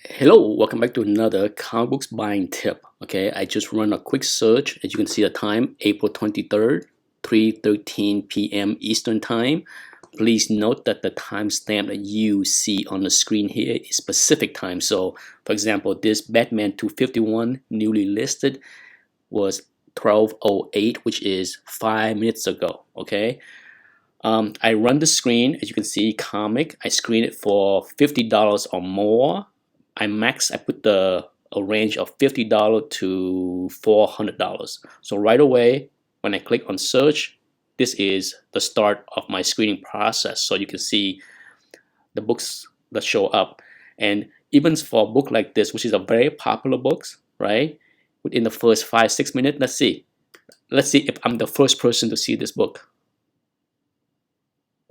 Hello, welcome back to another comic books buying tip. Okay, I just run a quick search. As you can see the time, April 23rd, 3:13 p.m. Eastern Time. Please note that the timestamp that you see on the screen here is Pacific time. So, for example, this Batman 251 newly listed was 12:08, which is 5 minutes ago. Okay, I run the screen, as you can see, comic. I screen it for $50 or more. I put a range of $50 to $400. So right away, when I click on search, this is the start of my screening process. So you can see the books that show up. And even for a book like this, which is a very popular book, right? Within the first 5, 6 minutes, let's see. Let's see if I'm the first person to see this book.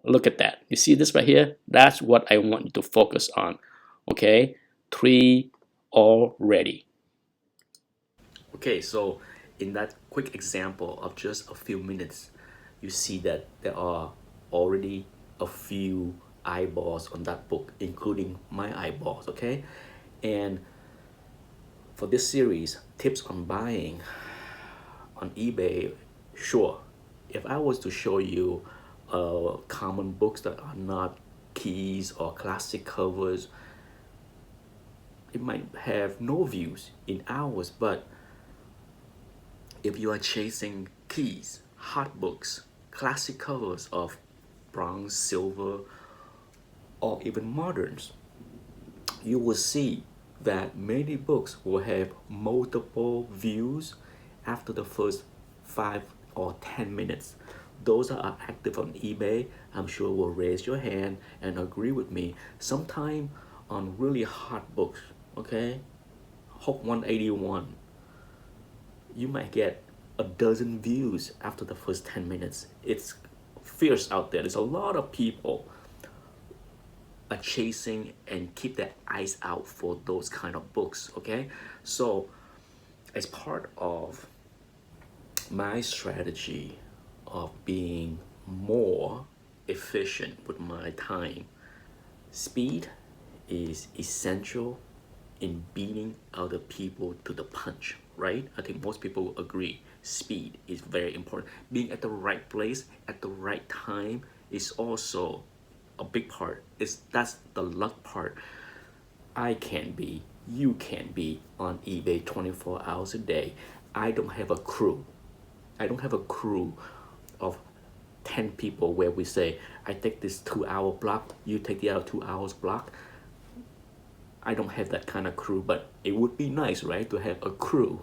Look at that. You see this right here? That's what I want you to focus on. Okay? Three already. Okay, so in that quick example of just a few minutes, you see that there are already a few eyeballs on that book, including my eyeballs, okay? And for this series, tips on buying on eBay, sure. If I was to show you common books that are not keys or classic covers, it might have no views in hours. But if you are chasing keys, hot books, classic covers of bronze, silver, or even moderns, you will see that many books will have multiple views after the first 5 or 10 minutes. Those that are active on eBay, I'm sure will raise your hand and agree with me. Sometime on really hot books, okay, Hook 181, you might get a dozen views after the first 10 minutes. It's fierce out there. There's a lot of people are chasing and keep their eyes out for those kind of books, okay? So as part of my strategy of being more efficient with my time, speed is essential in beating other people to the punch, right? I think most people agree speed is very important. Being at the right place at the right time is also a big part. That's the luck part. I can be, you can be on eBay 24 hours a day. I don't have a crew. I don't have a crew of 10 people where we say, I take this 2 hour block, you take the other 2 hours block. I don't have that kind of crew, but it would be nice, right, to have a crew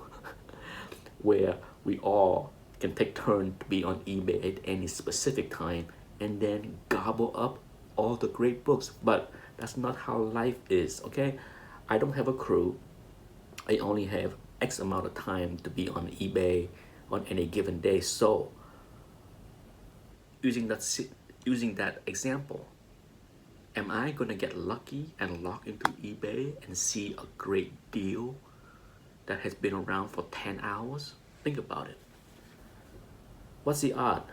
where we all can take turn to be on eBay at any specific time and then gobble up all the great books. But that's not how life is, okay? I don't have a crew. I only have X amount of time to be on eBay on any given day. So using that example, am I gonna get lucky and log into eBay and see a great deal that has been around for 10 hours? Think about it. What's the odd?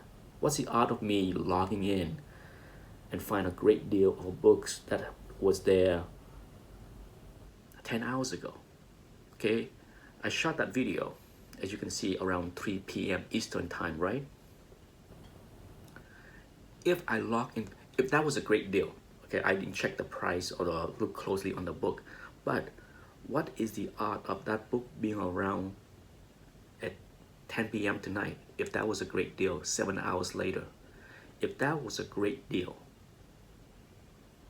What's the odd of me logging in and find a great deal of books that was there 10 hours ago? Okay, I shot that video, as you can see, around 3 p.m. Eastern time, right? If I log in, if that was a great deal, okay, I didn't check the price or look closely on the book, but what is the odds of that book being around at 10 p.m. tonight if that was a great deal 7 hours later? If that was a great deal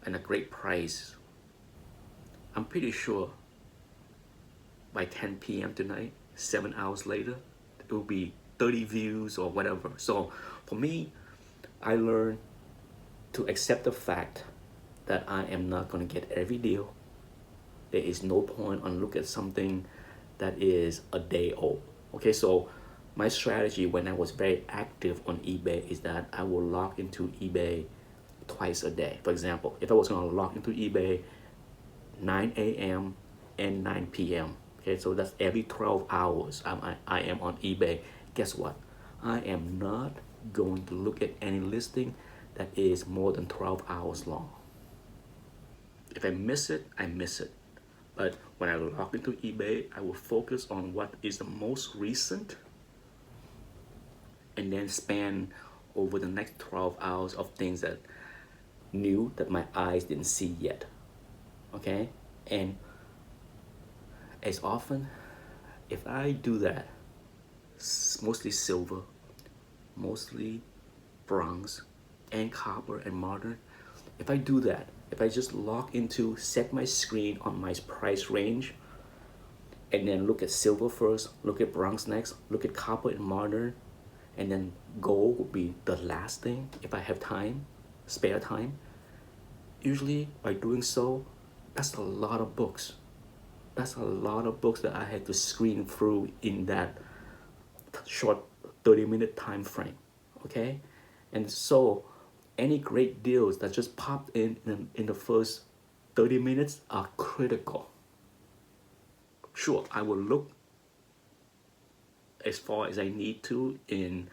and a great price, I'm pretty sure by 10 p.m. tonight, 7 hours later, it will be 30 views or whatever. So for me, I learned to accept the fact that I am not going to get every deal. There is no point on look at something that is a day old. Okay, so my strategy when I was very active on eBay is that I will log into eBay twice a day. For example, if I was going to log into eBay 9 a.m. and 9 p.m. Okay, so that's every 12 hours I am on eBay. Guess what? I am not going to look at any listing that is more than 12 hours long. If I miss it, I miss it. But when I log into eBay, I will focus on what is the most recent and then span over the next 12 hours of things that new that my eyes didn't see yet. Okay? And as often, if I do that, mostly silver, mostly bronze, and copper and modern, if I do that, if I just log into set my screen on my price range and then look at silver first, look at bronze next, look at copper and modern, and then gold would be the last thing if I have time, spare time. Usually by doing so, that's a lot of books. That's a lot of books that I had to screen through in that short 30-minute time frame. Okay? And so any great deals that just popped in the first 30 minutes are critical. Sure, I will look as far as I need to in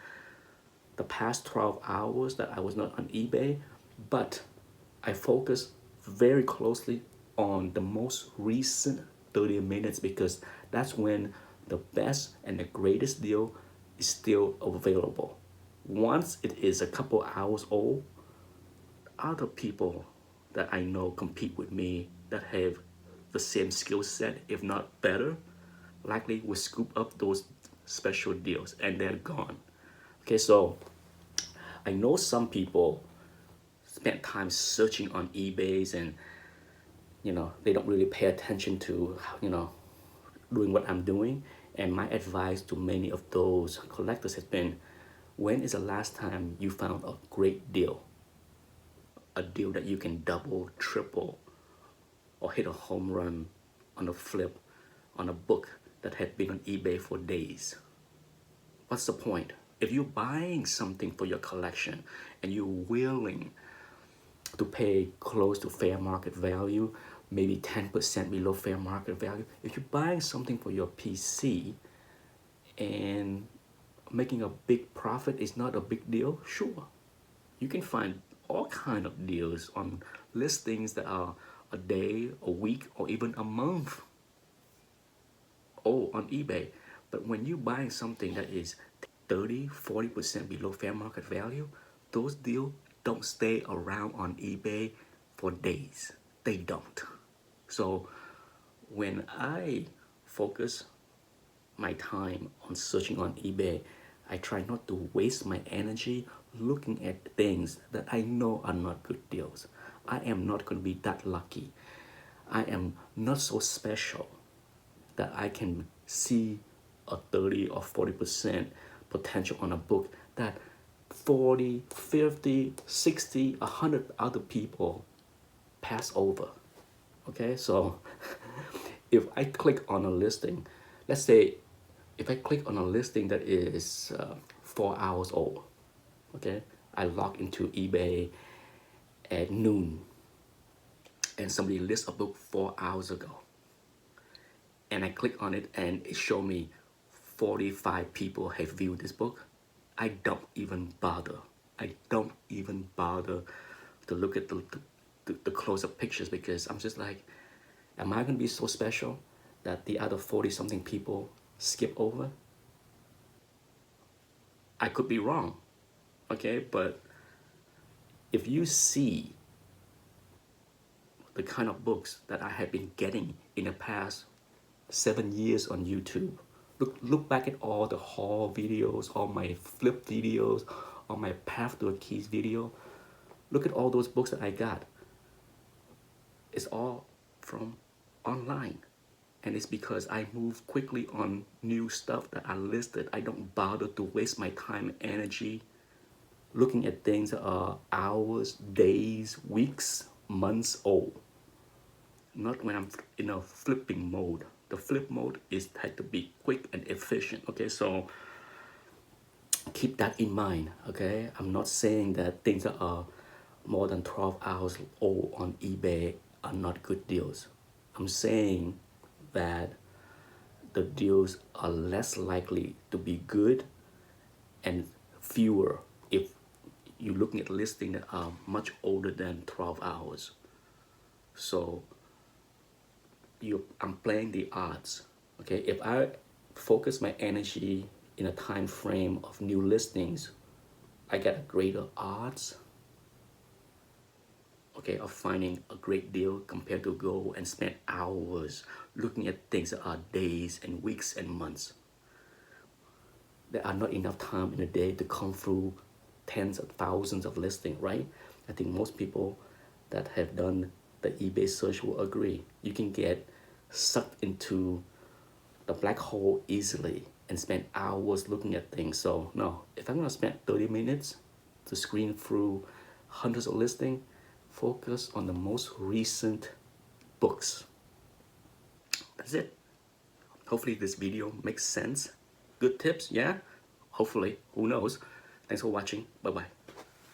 the past 12 hours that I was not on eBay, but I focus very closely on the most recent 30 minutes because that's when the best and the greatest deal is still available. Once it is a couple hours old, other people that I know compete with me that have the same skill set, if not better, likely will scoop up those special deals and they're gone. Okay, so I know some people spend time searching on eBay's and they don't really pay attention to doing what I'm doing. And my advice to many of those collectors has been, when is the last time you found a great deal? A deal that you can double, triple, or hit a home run on a flip on a book that had been on eBay for days. What's the point? If you're buying something for your collection and you're willing to pay close to fair market value, maybe 10% below fair market value, if you're buying something for your PC and making a big profit is not a big deal, sure. You can find all kind of deals on listings that are a day, a week, or even a month old on eBay. But when you're buying something that is 30, 40% below fair market value, those deals don't stay around on eBay for days. They don't. So when I focus my time on searching on eBay, I try not to waste my energy looking at things that I know are not good deals. I am not going to be that lucky. I am not so special that I can see a 30 or 40% potential on a book that 40, 50, 60, 100 other people pass over. Okay, so if I click on a listing, let's say if I click on a listing that is 4 hours old, okay, I log into eBay at noon and somebody lists a book 4 hours ago, and I click on it and it showed me 45 people have viewed this book, I don't even bother. I don't even bother to look at the close-up pictures because I'm just like, am I going to be so special that the other 40 something people skip over? I could be wrong, okay? But if you see the kind of books that I have been getting in the past 7 years on YouTube, look back at all the haul videos, all my flip videos, all my path to a keys video. Look at all those books that I got. It's all from online. And it's because I move quickly on new stuff that I listed. I don't bother to waste my time and energy looking at things that are hours, days, weeks, months old. Not when I'm in a flipping mode. The flip mode is had to be quick and efficient. Okay, so keep that in mind. Okay, I'm not saying that things that are more than 12 hours old on eBay are not good deals. I'm saying that the deals are less likely to be good and fewer if you're looking at listings that are much older than 12 hours. So I'm playing the odds. Okay, if I focus my energy in a time frame of new listings, I get a greater odds, okay, of finding a great deal compared to go and spend hours looking at things that are days and weeks and months. There are not enough time in a day to come through tens of thousands of listings, right? I think most people that have done the eBay search will agree. You can get sucked into the black hole easily and spend hours looking at things. So no, if I'm gonna spend 30 minutes to screen through hundreds of listings, focus on the most recent books. That's it. Hopefully this video makes sense. Good tips, yeah? Hopefully, who knows? Thanks for watching. Bye-bye.